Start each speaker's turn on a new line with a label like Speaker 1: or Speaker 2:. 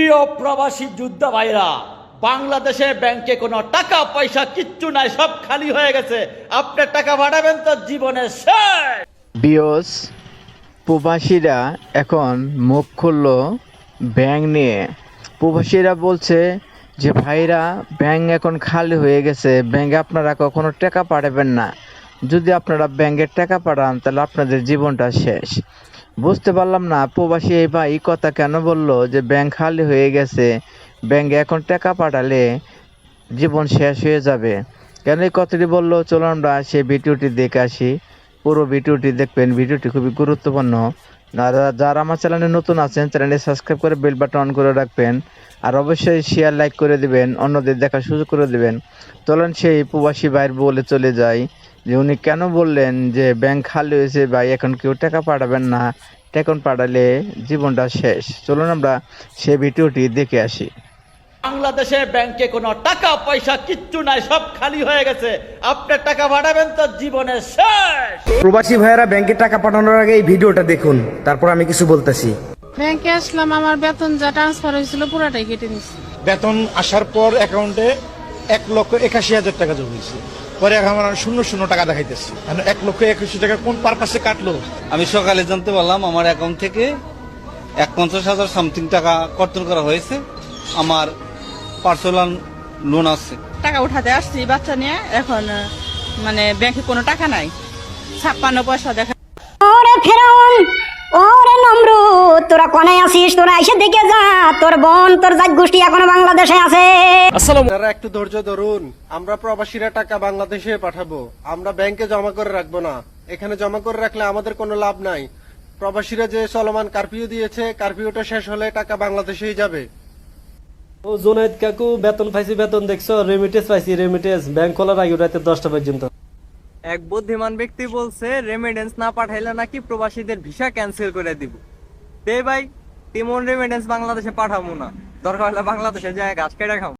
Speaker 1: প্রিয় প্রবাসী যোদ্ধা ভাইরা, বাংলাদেশে ব্যাংকে কোনো টাকা পয়সা কিচ্ছু নাই, সব খালি হয়ে গেছে। আপনি টাকা পাঠাবেন তো জীবনে শেষ।
Speaker 2: বিয়স প্রবাসীরা এখন মুখ খুললো ব্যাংক নিয়ে। প্রবাসীরা বলছে যে ভাইরা ব্যাংক এখন খালি হয়ে গেছে, ব্যাংকে আপনারা কখনো টাকা পাঠাবেন না। যদি আপনারা ব্যাংকে টাকা পাঠান তাহলে আপনাদের জীবনটা শেষ। বুঝতে পারলাম না প্রবাসী এই ভাই এই কথা কেন বললো যে ব্যাংক খালি হয়ে গেছে, ব্যাংকে এখন টাকা পাঠালে জীবন শেষ হয়ে যাবে। কেন এই কথাটি বললো, চলো আমরা সেই ভিডিওটি দেখে আসি। পুরো ভিডিওটি দেখবেন, ভিডিওটি খুবই গুরুত্বপূর্ণ। আর যারা আমার চ্যানেলে নতুন আছেন চ্যানেলটি সাবস্ক্রাইব করে বেল বাটন অন করে রাখবেন, আর অবশ্যই শেয়ার লাইক করে দিবেন, অন্যদের দেখার সুযোগ করে দিবেন। চলেন সেই প্রবাসী ভাইয়ের বলে চলে যাই যে উনি কেন বললেন যে ব্যাংক খালি হয়েছে ভাই, এখন কেউ টাকা পাঠাবেন না, টাকা পাঠালে জীবনটা শেষ। চলুন আমরা সেই ভিডিওটি দেখে আসি।
Speaker 1: বাংলাদেশে ব্যাংকে কোনো টাকা পয়সা কিচ্ছু নাই, সব খালি হয়ে গেছে। আপনি টাকা পাঠাবেন তো জীবনে শেষ।
Speaker 3: প্রবাসী ভাইয়েরা ব্যাংকে টাকা পাঠানোর আগে এই ভিডিওটা দেখুন, তারপর আমি কিছু বলতেছি।
Speaker 4: ব্যাংকে আসলাম, আমার বেতন যা ট্রান্সফার হয়েছিল পুরাটাই কেটে নিচ্ছে।
Speaker 5: বেতন আসার পর অ্যাকাউন্টে 1,81,000 টাকা জমা হয়েছে। পরে এখন আমার শূন্য শূন্য টাকা দেখাইতেছে। 1,81,000 টাকা কোন পারপাসে কাটলো?
Speaker 6: আমি সকালে জানতে পারলাম আমার অ্যাকাউন্ট থেকে 50,000 সামথিং টাকা কর্তন করা হয়েছে। আমার পার্সোনাল লোন আছে।
Speaker 7: টাকা উঠাতে আসছি বাচ্চা নিয়ে, এখন মানে ব্যাংকে কোনো টাকা নাই, 56 পয়সা দেখা।
Speaker 8: ওরে ফেরাউন, ওরে নমরুদ, তোরা কোনে আছিস? তোরা এসে দেখে যা, তোর বোন তোর জাত গোষ্ঠী এখনো বাংলাদেশে আছে।
Speaker 9: তারা একটু ধৈর্য ধরুন, আমরা প্রবাসীরা টাকা বাংলাদেশে পাঠাবো, আমরা ব্যাংকে জমা করে রাখবো না। এখানে জমা করে রাখলে আমাদের কোনো লাভ নাই। প্রবাসীরা যে চলমান কারফিউ দিয়েছে, কারফিউটা শেষ হলে টাকা বাংলাদেশেই যাবে।
Speaker 10: ও জোনায়েদ কাকু, বেতন পাইছি, বেতন দেখছো, রেমিটেন্স পাইছি, রেমিটেন্স ব্যাংক খোলার আগে রাতে 10টা পর্যন্ত।
Speaker 11: এক বুদ্ধিমান ব্যক্তি বলছে রেমিটেন্স না পাঠাইলে নাকি প্রবাসীদের ভিসা ক্যান্সেল করে দিব। তে ভাই, তেমন রেমিটেন্স বাংলাদেশে পাঠাবো না, দরকার হলে বাংলাদেশে যায় গাছ কেটে খাবো।